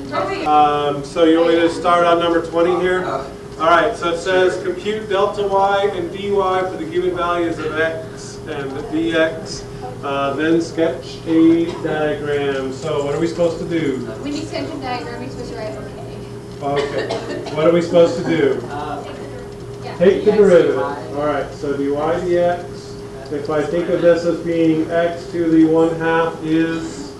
So you want me to start on number 20 here? All right, so it says compute delta y and dy for the given values of x and dx. Then sketch a diagram. So what are we supposed to do? When you sketch a diagram, you're supposed to write okay. Okay. What are we supposed to do? Take the derivative. All right, so dy dx. If I think of this as being x to the 1/2 is?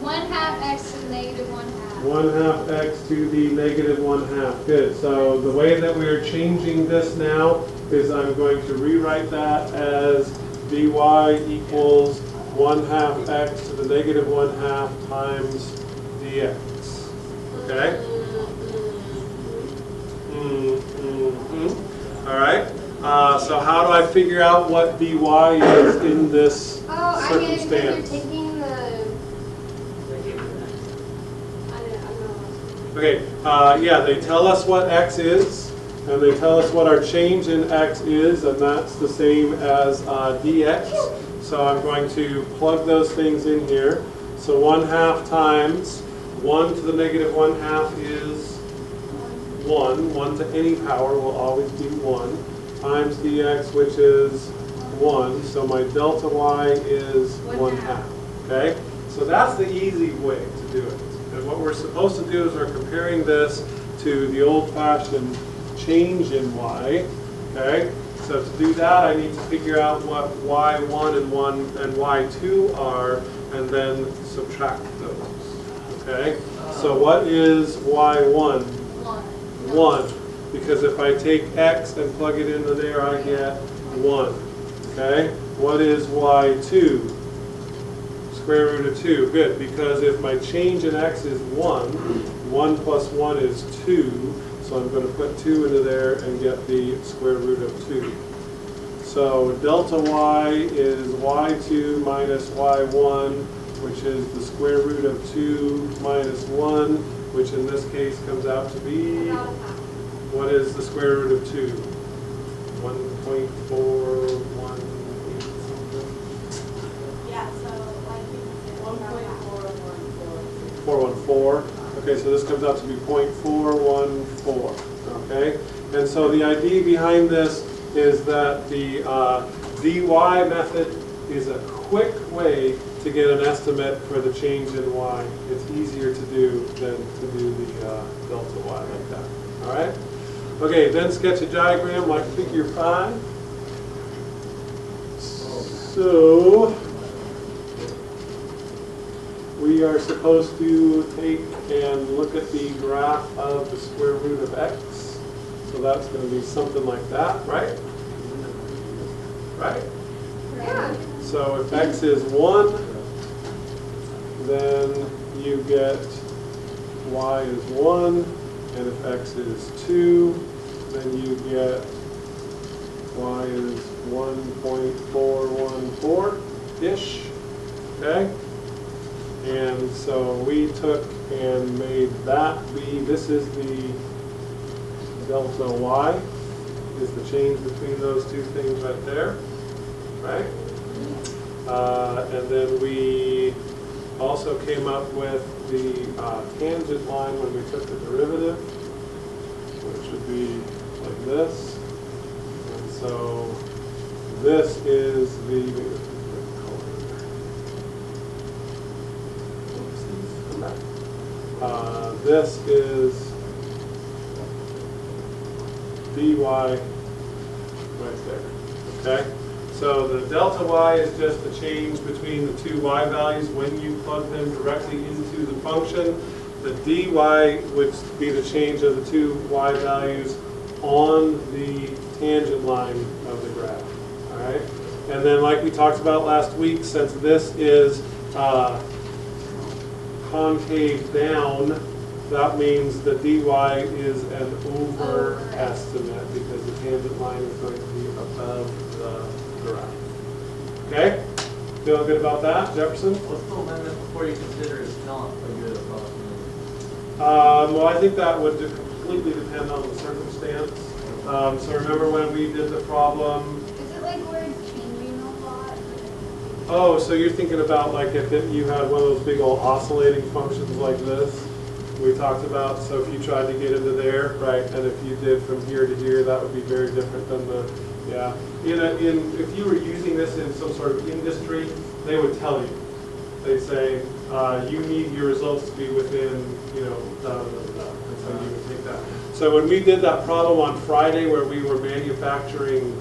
1/2 x to the negative 1/2. 1/2 x to the negative 1/2. Good. So the way that we are changing this now is I'm going to rewrite that as dy equals 1/2 x to the negative 1/2 times dx. Okay? All right. So how do I figure out what dy is in this circumstance? You're taking the... Okay, yeah, they tell us what x is, and they tell us what our change in x is, and that's the same as dx. So I'm going to plug those things in here. So 1/2 times 1 to the negative 1/2 is 1. 1 to any power will always be 1, times dx, which is 1. So my delta y is 1/2. Okay? So that's the easy way to do it. And what we're supposed to do is we're comparing this to the old-fashioned change in y. Okay? So to do that, I need to figure out what y1 and y2 are, and then subtract those. Okay? So what is y1? 1. Because if I take x and plug it into there, I get 1. Okay? What is y2? Square root of 2. Good, because if my change in x is 1, 1 plus 1 is 2, so I'm going to put 2 into there and get the square root of 2. So delta y is y2 minus y1, which is the square root of 2 minus 1, which in this case comes out to be, what is the square root of 2? 1.418 something? Yeah, so like 1.414. 414. Okay, so this comes out to be 0.414. Okay, and so the idea behind this is that the dy method is a quick way to get an estimate for the change in y. It's easier to do than to do the delta y like that. All right. Okay, then sketch a diagram like figure 5. So we are supposed to take and look at the graph of the square root of x. So that's going to be something like that, right? Right? Yeah. So if x is 1, then you get y is 1. And if x is 2, then you get y is 1.414-ish. Okay? And so we took and made that be, this is the delta y, is the change between those two things right there. Right? And then we also came up with the tangent line when we took the derivative, which would be like this. And so this is the, this is dy right there. Okay? So the delta y is just the change between the two y values when you plug them directly into the function. The dy would be the change of the two y values on the tangent line of the graph. All right? And then like we talked about last week, since this is concave down, that means the dy is an overestimate because the tangent line is going to be above the graph. Okay? Feeling good about that, Jefferson? What's the limit before you consider it's not a good approximation? Well, I think that would completely depend on the circumstance. So remember when we did the problem? Is it like where it's changing a lot? Oh, so you're thinking about like if you had one of those big old oscillating functions like this, we talked about. So if you tried to get into there, right, and if you did from here to here, that would be very different than the, yeah. If you were using this in some sort of industry, they would tell you. They'd say, you need your results to be within, da, da, da, da. And so you would take that. So when we did that problem on Friday where we were manufacturing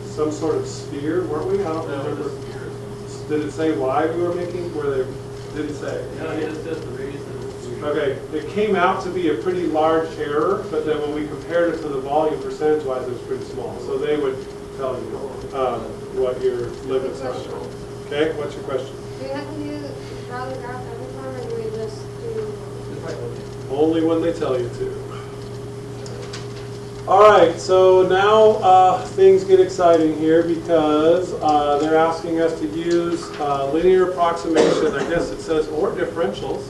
some sort of sphere, weren't we? I don't remember. Did it say why we were making? Did it say? No, it just says the radius of the sphere. Okay, it came out to be a pretty large error, but then when we compared it to the volume percentage-wise, it was pretty small. So they would tell you what your limits are. Okay, what's your question? Do we have to draw the graph every time, or do we just do? Only when they tell you to. All right, so now things get exciting here because they're asking us to use linear approximation, I guess it says, or differentials,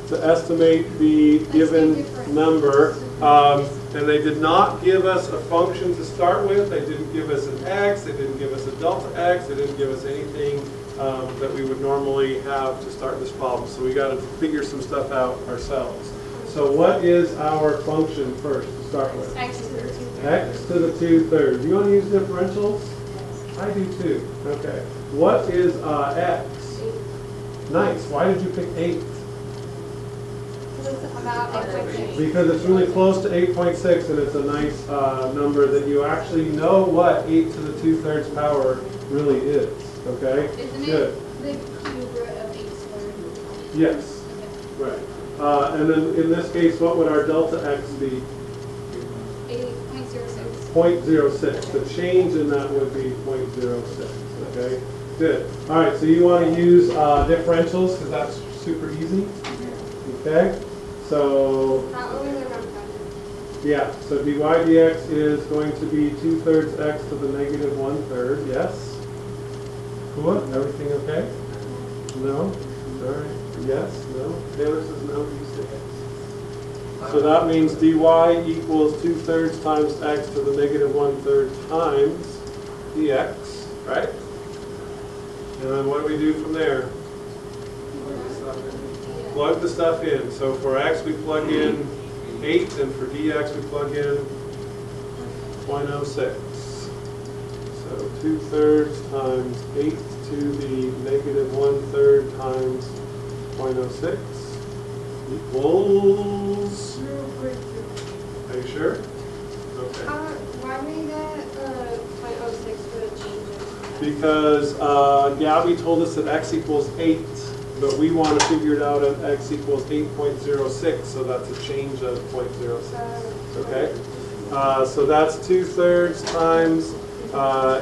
to estimate the given number. And they did not give us a function to start with. They didn't give us an x. They didn't give us a delta x. They didn't give us anything that we would normally have to start this problem. So we got to figure some stuff out ourselves. So what is our function first to start with? X to the 2/3. X to the 2/3. You want to use differentials? I do too. Okay. What is x? Nice. Why did you pick 8? Because it's about 8.6. Because it's really close to 8.6 and it's a nice number that you actually know what 8 to the 2/3 power really is. Okay? Isn't Good. it the cube root of 8 squared? Yes. Right. And then in this case, what would our delta x be? 8.06. 0.06. The change in that would be 0.06. Okay? Good. All right, so you want to use differentials because that's super easy. Okay? So, Not only the round factor. yeah, so dy dx is going to be 2/3 x to the negative 1/3. Yes? Cool? Everything okay? No? All right. Yes? No? Taylor says no. You say yes. So that means dy equals 2/3 times x to the negative 1/3 times dx, right? And then what do we do from there? Plug the stuff in. So for x we plug in 8 and for dx we plug in 0.06. So 2/3 times 8 to the negative 1/3 times 0.06 equals, are you sure? Okay. Why do we get 0.06 for the changes? Because Gabby told us that x equals 8, but we want to figure it out at x equals 8.06, so that's a change of 0.06. Okay? So that's 2/3 times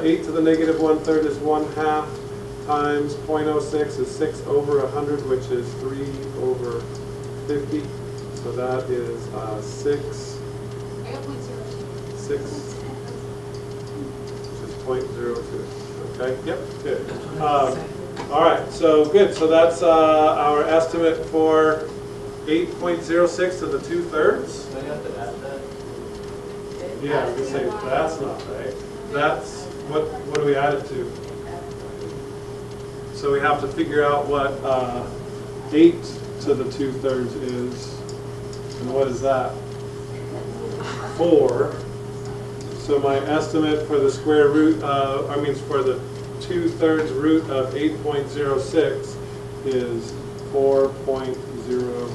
8 to the negative 1/3 is 1/2 times 0.06 is 6 over 100, which is 3 over 50. So that is 6. I got 0.02. 6, which is 0.02. Okay, yep, good. All right, so good. So that's our estimate for 8.06 to the 2/3. So you have to add that? Yeah, we can say that's not right. That's, what do we add it to? So we have to figure out what 8 to the 2/3 is. And what is that? 4. So my estimate for the square root, for the 2/3 root of 8.06 is 4.02.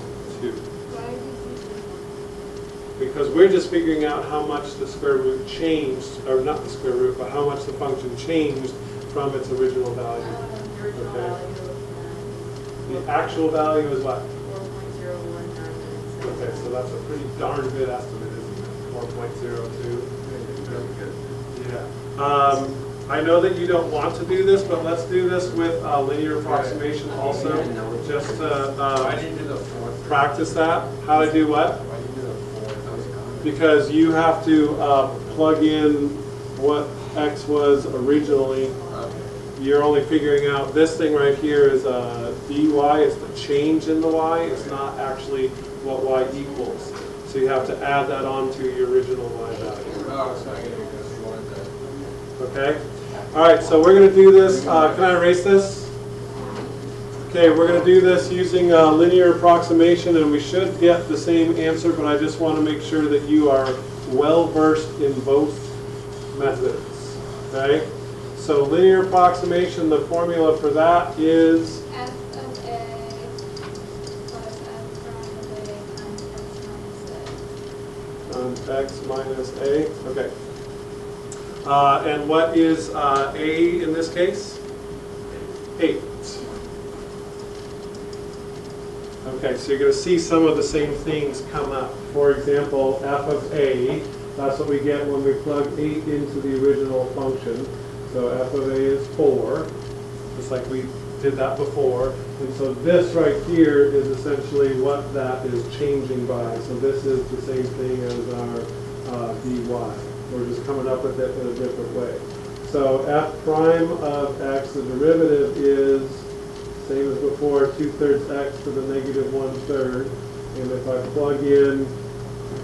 Because we're just figuring out how much the square root changed, or not the square root, but how much the function changed from its original value. Okay. The actual value is what? 4.0199. Okay, so that's a pretty darn good estimate, isn't it? 4.02. Very good. Yeah. I know that you don't want to do this, but let's do this with linear approximation also, just to Why did you do the fourth? practice that. How to do what? Why did you do the fourth? Because you have to plug in what x was originally. You're only figuring out this thing right here is dy, it's the change in the y, it's not actually what y equals. So you have to add that on to your original y value. Oh, it's not getting because you wanted that. Okay? All right, so we're going to do this. Can I erase this? Okay, we're going to do this using linear approximation, and we should get the same answer, but I just want to make sure that you are well versed in both methods. Okay? So linear approximation, the formula for that is F of A plus F prime of A times X minus A. x minus a. Okay. And what is a in this case? 8. Okay, so you're going to see some of the same things come up. For example, f of a, that's what we get when we plug 8 into the original function. So f of a is 4, just like we did that before. And so this right here is essentially what that is changing by. So this is the same thing as our dy. We're just coming up with it in a different way. So f prime of x, the derivative is same as before, 2/3 x to the negative 1/3. And if I plug in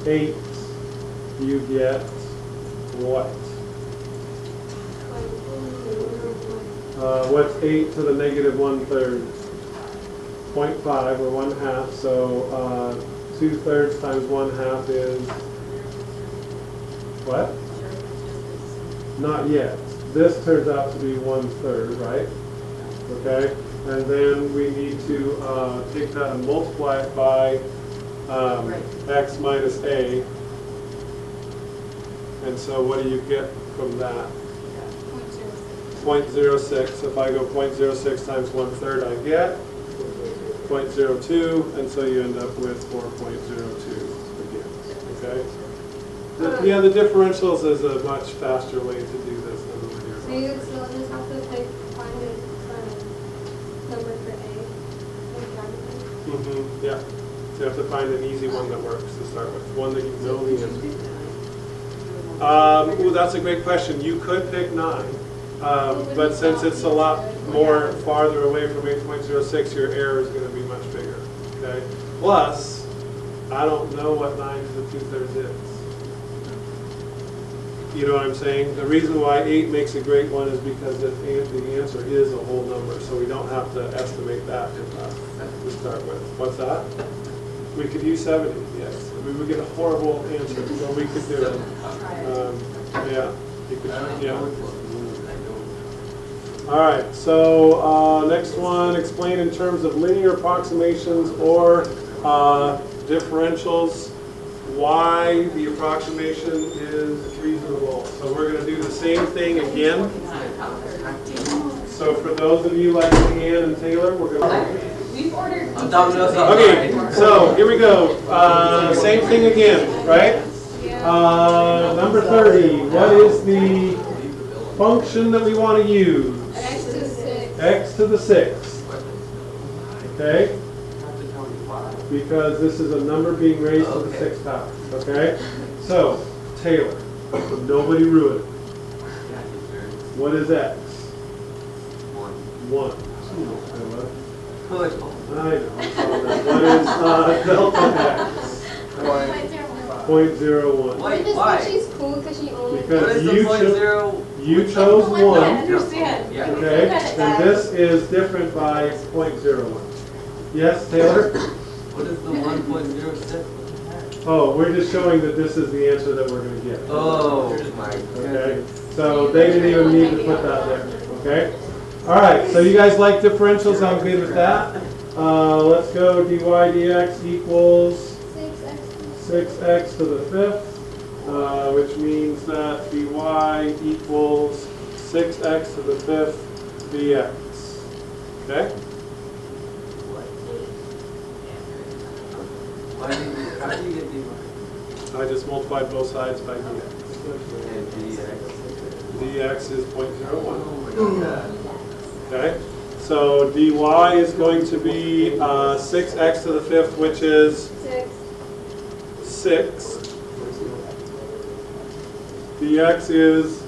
8, you get what? What's 8 to the negative 1/3? 0.5 or 1/2. So 2/3 times 1/2 is what? Not yet. This turns out to be 1/3, right? Okay. And then we need to take that and multiply it by x minus a. And so what do you get from that? 0.06. If I go 0.06 times 1/3, I get 0.02, and so you end up with 4.02 again. Okay. Yeah, the differentials is a much faster way to do this than the linear. So you still just have to find a number for A. Yeah. So you have to find an easy one that works to start with, one that you know the answer. Ooh, that's a great question. You could pick 9, but since it's a lot more farther away from 8.06, your error is going to be much bigger. Okay. Plus, I don't know what 9 to the 2/3 is. You know what I'm saying? The reason why 8 makes a great one is because the answer is a whole number, so we don't have to estimate that to start with. What's that? We could use 70, yes. We would get a horrible answer, but we could do it. Yeah. You could, yeah. All right, so next one, explain in terms of linear approximations or differentials why the approximation is reasonable. So we're going to do the same thing again. So for those of you like Leanne and Taylor, we're going to... We've ordered. Okay, so here we go. Same thing again, right? Number 30, what is the function that we want to use? X to 6. X to the 6th. Okay? Because this is a number being raised to the 6th power. Okay? So, Taylor, nobody ruin it. What is X? 1. I know. What is delta X? 0.01. Why? She's cool because she only. Because What is the you chose 1. I understand. Yeah. Okay? And this is different by 0.01. Yes, Taylor? What is the 1.06? Oh, we're just showing that this is the answer that we're going to get. Oh my Okay? goodness. So they didn't even need to put that there. Okay? All right, so you guys like differentials? I'm good with that. Let's go dy dx equals 6x to the 5th, which means that dy equals 6x to the 5th dx. Okay? How do you get dy? I just multiplied both sides by dx. And dx. dx is 0.01. Oh my god. Okay? So dy is going to be 6x to the 5th, which is 6. dx is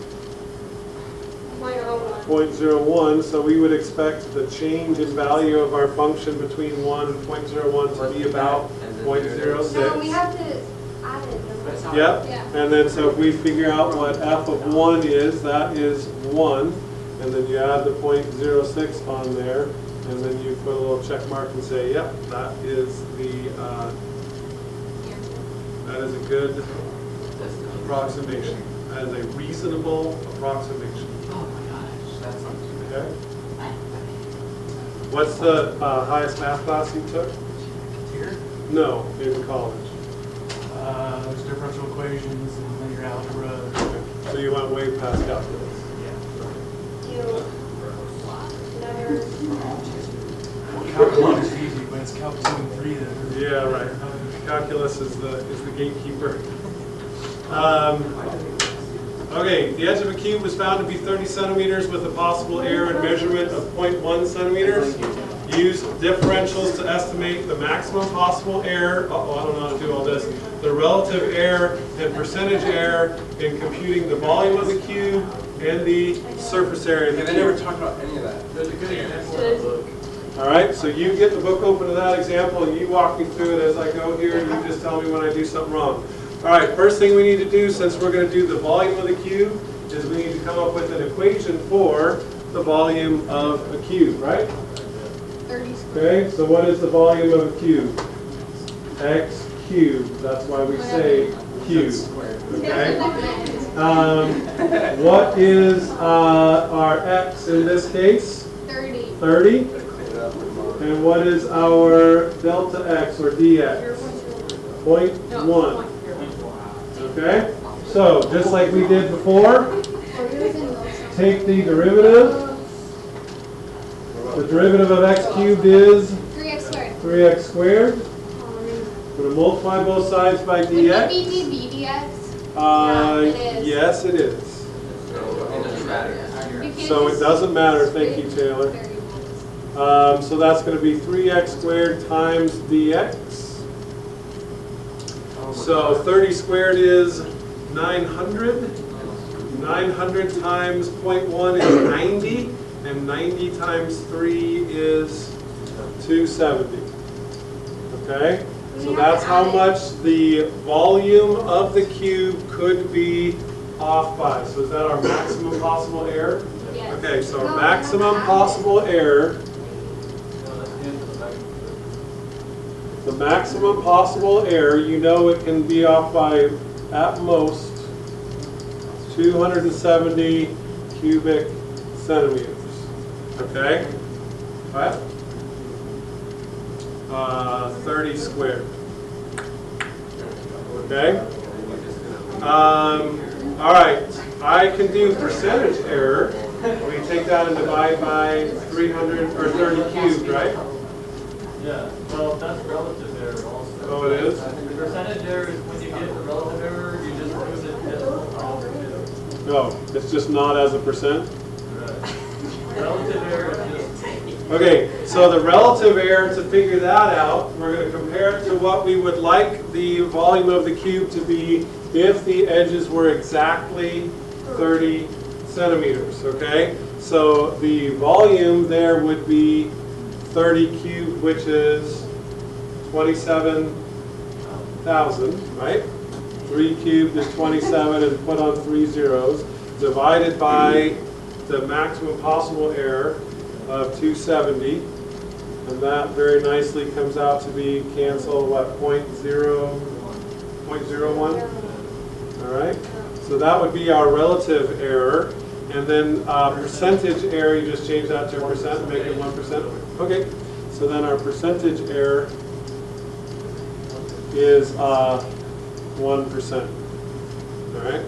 0.01, so we would expect the change in value of our function between 1 and 0.01 to be about 0.06. No, we have to add it. Yep. Yeah. And then so if we figure out what f of 1 is, that is 1. And then you add the 0.06 on there, And then you put a little check mark and say, yep, that is a good approximation. That is a reasonable approximation. Oh my gosh, that's not too bad. Okay? What's the highest math class you took? Here? No, in college. There's differential equations and linear algebra. Okay. So you went way past calculus. Yeah. You never, Calc 1 is easy, but it's Calc 2 and 3 that are... Yeah, right. Calculus is the gatekeeper. Okay, the edge of a cube was found to be 30 centimeters with a possible error in measurement of 0.1 centimeters. Use differentials to estimate the maximum possible error. Uh-oh, I don't know how to do all this. The relative error and percentage error in computing the volume of the cube and the surface area of the Yeah, they cube. never talked about any of that. There's a good example in the book. All right, so you get the book open to that example and you walk me through it as I go here and you just tell me when I do something wrong. All right, first thing we need to do, since we're going to do the volume of the cube, is we need to come up with an equation for the volume of a cube, right? 30 square. Okay, so what is the volume of a cube? X cubed, that's why we say cube, okay? What is our X in this case? 30. 30? And what is our delta X or dx? 0.1. Okay? So, just like we did before, take the derivative. The derivative of x cubed is 3x squared. 3x squared. We're going to multiply both sides by Would it dx. be dx? Yeah, it is. Yes, it is. You can't So it just doesn't matter. Thank you, switch Taylor. variables. So that's going to be 3x squared times dx. So 30 squared is 900. 900 times 0.1 is 90. And 90 times 3 is 270. Okay? So that's how much the volume of the cube could be off by. So is that our maximum possible error? Yes. Okay, so our maximum possible error, the maximum possible error, you know it can be off by at most 270 cubic centimeters. Okay? What? 30 squared. Okay? All right. I can do percentage error. We take that and divide by 300 or 30 cubed, right? Yeah, well, that's relative error also. Oh, it is? The percentage error is when you get the relative error, you just use it as No, it's just not as a percent. relative error is just Okay, so the relative error, to figure that out, we're going to compare it to what we would like the volume of the cube to be if the edges were exactly 30 centimeters, okay? So the volume there would be 30 cubed, which is 27,000, right? 3 cubed is 27 and put on 3 zeros, divided by the maximum possible error of 270, and that very nicely comes out to be cancel what, 0.01? All right, so that would be our relative error, and then percentage error, you just change that to a percent and make it 1%. Okay, so then our percentage error is 1%. All right.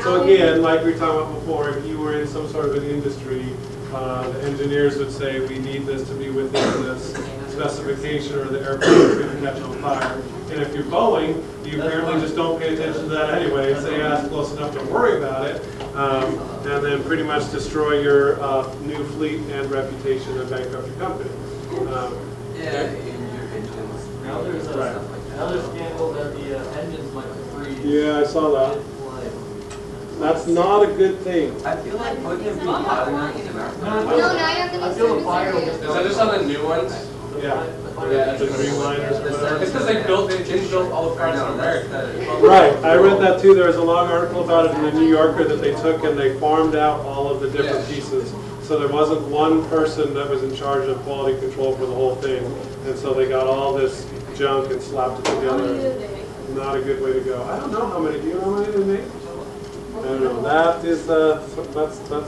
So again, like we were talking about before, if you were in some sort of an industry, the engineers would say we need this to be within this specification or the airplane is going to catch on fire. And if you're Boeing, you apparently just don't pay attention to that anyway and say, yeah, it's close enough to worry about it, and then pretty much destroy your new fleet and reputation and bankrupt your company. Yeah, in your engines. now there's Right. another scandal that the engines might freeze. Yeah, I saw that. It's like, That's not a good thing. I feel like putting them being hot enough is No, No, now you have to I feel the do fire will service just Is that just on the new ones? Yeah. Yeah, The Dreamliners or whatever. It's because they didn't build all the parts in America. Right, I read that too. There was a long article about it in the New Yorker that they took and they farmed out all of the different Yeah. pieces. So there wasn't one person that was in charge of quality control for the whole thing. And so they got all this junk and slapped it How many together. did they make? Not a good way to go. I don't know how many. Do you know how many they made? I don't know. That is, that's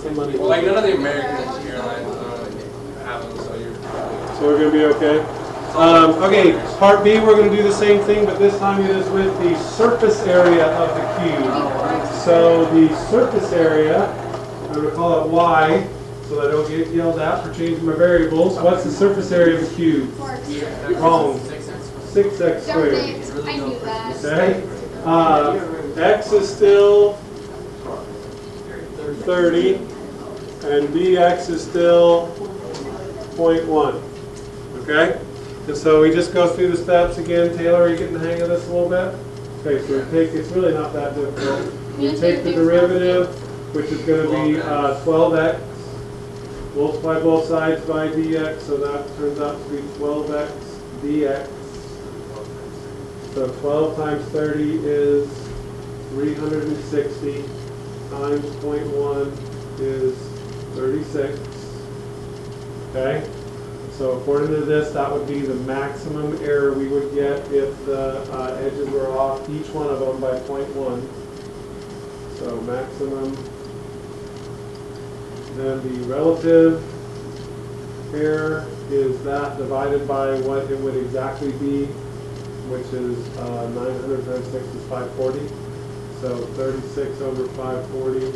some money. Well, like none of the American airlines have them, so you're. So we're going to be okay? Okay, part B, we're going to do the same thing, but this time it is with the surface area of the cube. So the surface area, I'm going to call it Y, so that I don't get yelled at for changing my variables. What's the surface area of the cube? Wrong. 6x Darn squared. it, I knew that. Okay? X is still 30, and bx is still 0.1. Okay? And so we just go through the steps again. Taylor, are you getting the hang of this a little bit? Okay, so we take, it's really not that difficult. You take the derivative, which is going to be 12x, multiply both sides by dx, so that turns out to be 12x dx. So 12 times 30 is 360 times 0.1 is 36. Okay? So according to this, that would be the maximum error we would get if the edges were off, each one of them by 0.1. So maximum. Then the relative error is that divided by what it would exactly be, which is 900 times 6 is 540. So 36 over 540.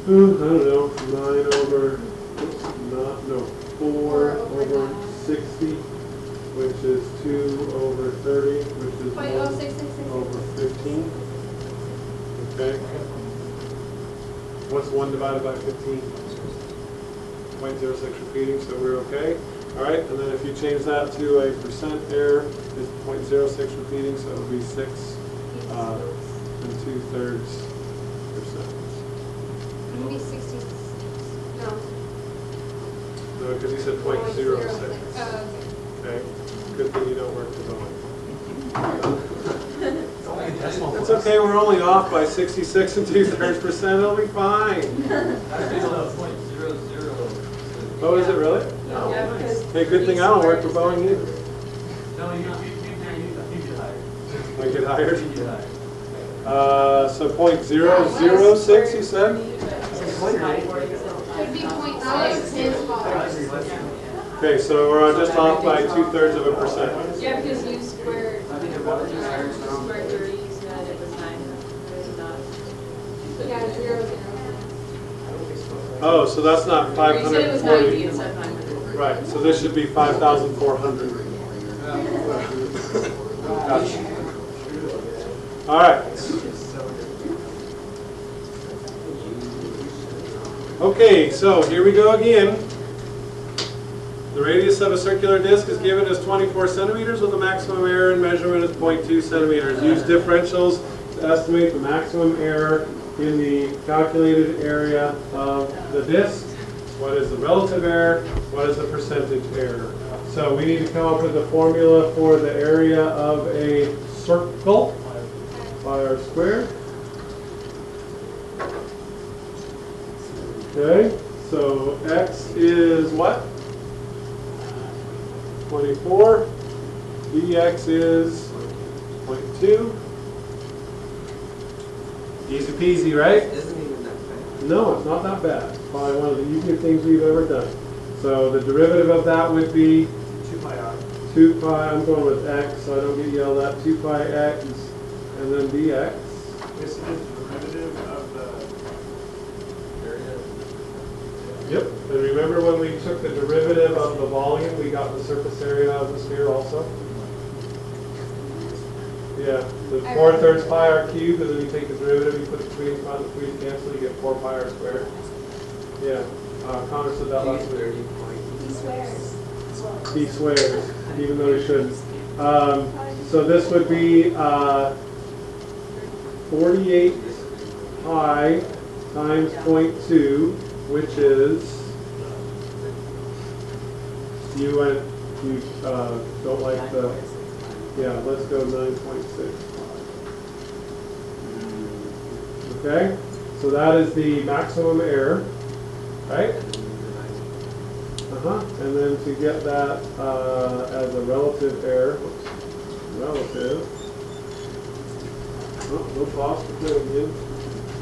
I don't know, 9 over, no, 4 over 60, which is 2 over 30, which is 1 over 15. Okay. What's 1 divided by 15? 0.06 repeating, so we're okay. All right, and then if you change that to a percent error, it's 0.06 repeating, so it would be 6 and 2/3%. Maybe 60, no. No, because he said 0.06. Oh, Okay, good thing you don't work for Boeing. It's okay, we're only off by 66 and 2/3%, it'll be fine. Oh, is it really? No. Yeah, because Hey, good thing I don't work for Boeing either. No, you get hired. I get hired? You get hired. So 0.006, you said? Could be 0.6. Okay, so we're just off by 2/3 of a percent. Yeah, because you squared, I think it was just higher, so. squared 30, you said it was 9. It was not. Yeah, 0, 0. Oh, so that's not You said it was 90 540. instead of 900. Right, so this should be 5,400. Gotcha. All right. Okay, so here we go again. The radius of a circular disc is given as 24 centimeters with a maximum error in measurement as 0.2 centimeters. Use differentials to estimate the maximum error in the calculated area of the disc. What is the relative error? What is the percentage error? So we need to come up with a formula for the area of a circle, pi r squared. Okay, so x is what? 24. dx is 0.2. Easy peasy, right? Isn't even that bad. No, it's not that bad. It's probably one of the easiest things we've ever done. So the derivative of that would be 2 pi r. 2 pi, I'm going with x, so I don't get yelled at, 2 pi x, and then dx. This is the derivative of the area. Yep, and remember when we took the derivative of the volume, we got the surface area of the sphere also? Yeah, the 4/3 pi r cubed, and then you take the derivative, you put the 3's on the 3's cancel, you get 4 pi r squared. Yeah, Connor said that last week. 30 point. He swears. He swears, even though he shouldn't. So this would be 48 pi times 0.2, which is, you don't like the, yeah, let's go 9.6. Okay, so that is the maximum error. right? And then to get that as a relative error, relative, no pause for doing it.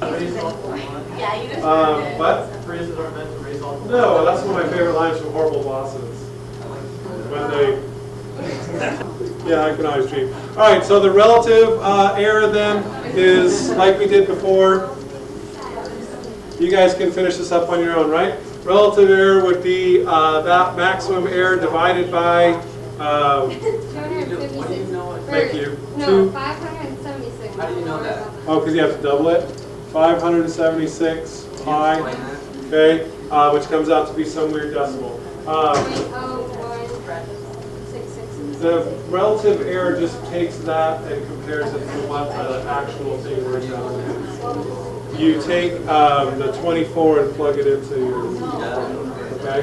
Raise all for one. Yeah, you just. What? Phrases are meant to raise all for one. No, that's one of my favorite lines from Horrible Bosses. When they, yeah, I can always dream. All right, so the relative error then is like we did before. You guys can finish this up on your own, right? Relative error would be that maximum error divided by, 256. Thank you. No, Two. 576. How do you know that? Oh, because you have to double it. 576 pi, okay, which comes out to be some weird decimal. 0.0166. The relative error just takes that and compares it to what the actual thing works out to be. You take the 24 and plug it into your, okay?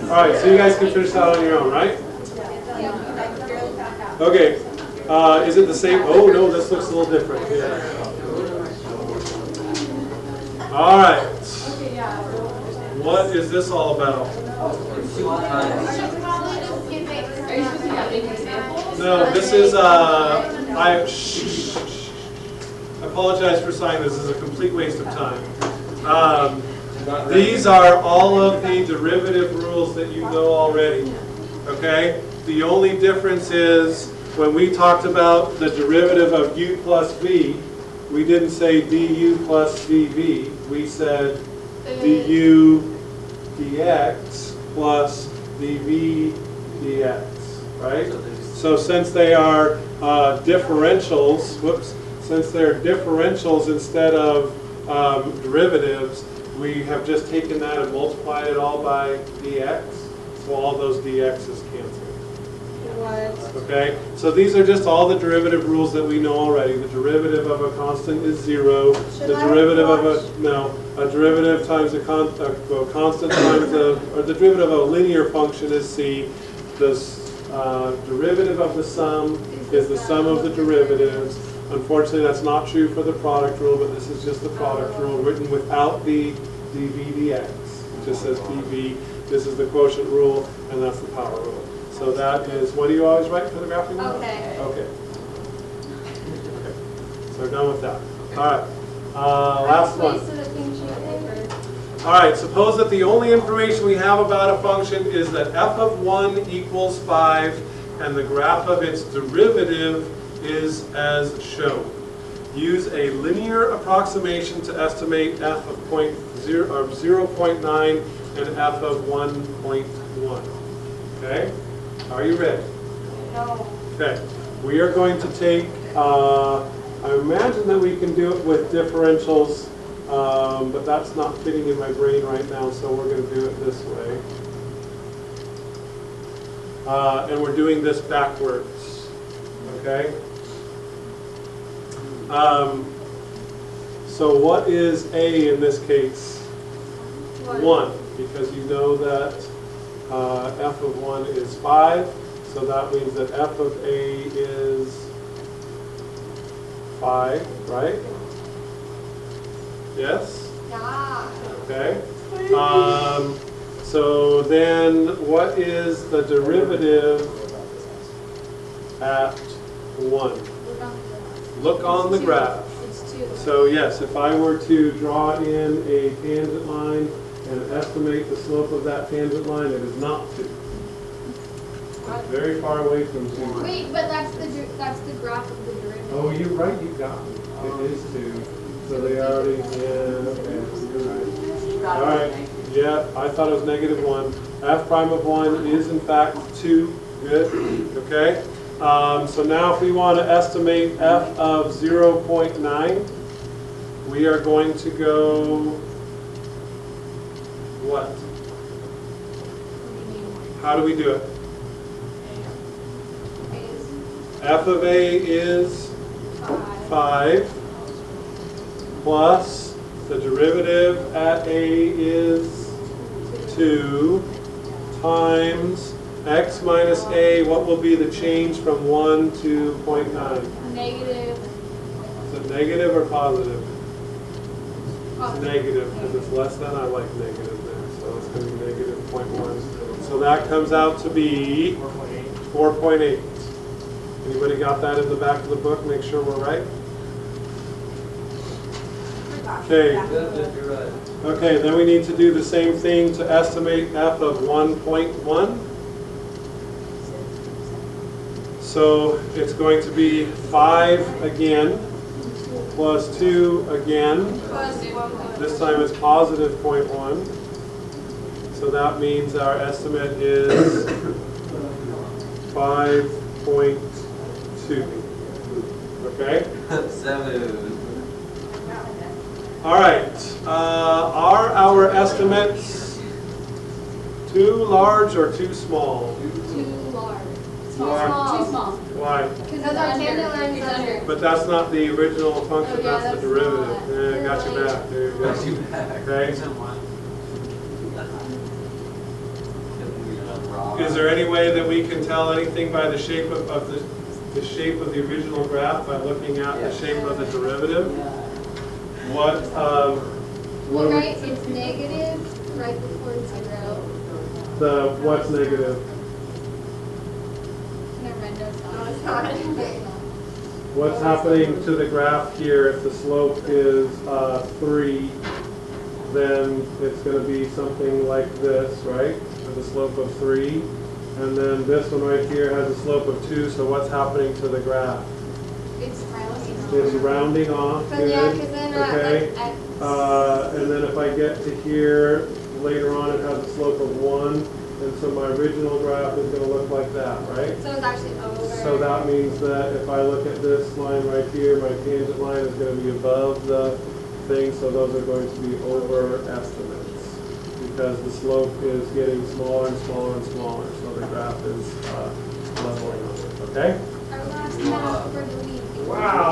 All right, so you guys can finish that on your own, right? Okay, is it the same? Oh, no, this looks a little different. Yeah. All right. What is this all about? Are you supposed to have big examples? No, this is, I apologize for saying this is a complete waste of time. These are all of the derivative rules that you know already, okay? The only difference is when we talked about the derivative of u plus v, we didn't say du plus dv, we said du dx plus dv dx, right? So since they are differentials, since they're differentials instead of derivatives, we have just taken that and multiplied it all by dx, so all those dx's cancel. What? Okay, so these are just all the derivative rules that we know already. The derivative of a constant is 0. The derivative of a derivative times a constant times or the derivative of a linear function is c. The derivative of the sum is the sum of the derivatives. Unfortunately, that's not true for the product rule, but this is just the product rule written without the dv dx. It just says dv. This is the quotient rule, and that's the power rule. So that is, what do you always write for the graphing rule? Okay. Okay. So we're done with that. All right. Last one. All right, suppose that the only information we have about a function is that f of 1 equals 5, and the graph of its derivative is as shown. Use a linear approximation to estimate f of 0.9 and f of 1.1. Okay? Are you ready? No. Okay. We are going to take, I imagine that we can do it with differentials, but that's not fitting in my brain right now, so we're going to do it this way. And we're doing this backwards. Okay? So what is a in this case? 1, because you know that f of 1 is 5, so that means that f of a is 5, right? Yes? Yeah. Okay. So then what is the derivative at 1? Look on the graph. It's 2. So yes, if I were to draw in a tangent line and estimate the slope of that tangent line, it is not 2. It's very far away from 2. Wait, but that's the graph of the derivative. Oh, you're right, you got me. It is 2. So they already, yeah, okay, you're right. All right, yeah, I thought it was -1. F prime of 1 is in fact 2. Good, okay. So now if we want to estimate f of 0.9, we are going to go, what? How do we do it? F of a is 5 plus the derivative at a is 2 times x minus a. What will be the change from 1 to 0.9? Negative. Is it negative or positive? It's negative because it's less than. I like negative there. So going to be negative 0.1. So that comes out to be 4.8. Anybody got that in the back of the book? Make sure we're right. Okay. You're right. Okay, then we need to do the same thing to estimate f of 1.1. So it's going to be 5 again, plus 2 again. This time it's positive 0.1. So that means our estimate is 5.2. Okay? 7. All right. Are our estimates too large or too small? Too large. Large. Too small. Why? Because our tangent line is under. But that's not the original function, Oh, yeah, that's the that's derivative. not. Yeah, got you back. There you go. Okay. Is there any way that we can tell anything by the shape of the shape of the original graph by looking at the shape of the derivative? What Well, do we- right, it's negative right before 0. what's negative? Never mind, no, it's No, not. it's not. What's happening to the graph here if the slope is 3, then it's going to be something like this, right? With a slope of 3. And then this one right here has a slope of 2, so what's happening to the graph? It's rounding. It's rounding off, But yeah, good, because then okay? like X. And then if I get to here, later on it has a slope of 1, and so my original graph is going to look like that, right? So it's actually over. So that means that if I look at this line right here, my tangent line is going to be above the thing, so those are going to be over estimates because the slope is getting smaller and smaller and smaller, so the graph is leveling off, okay? Our last math for the week. Wow,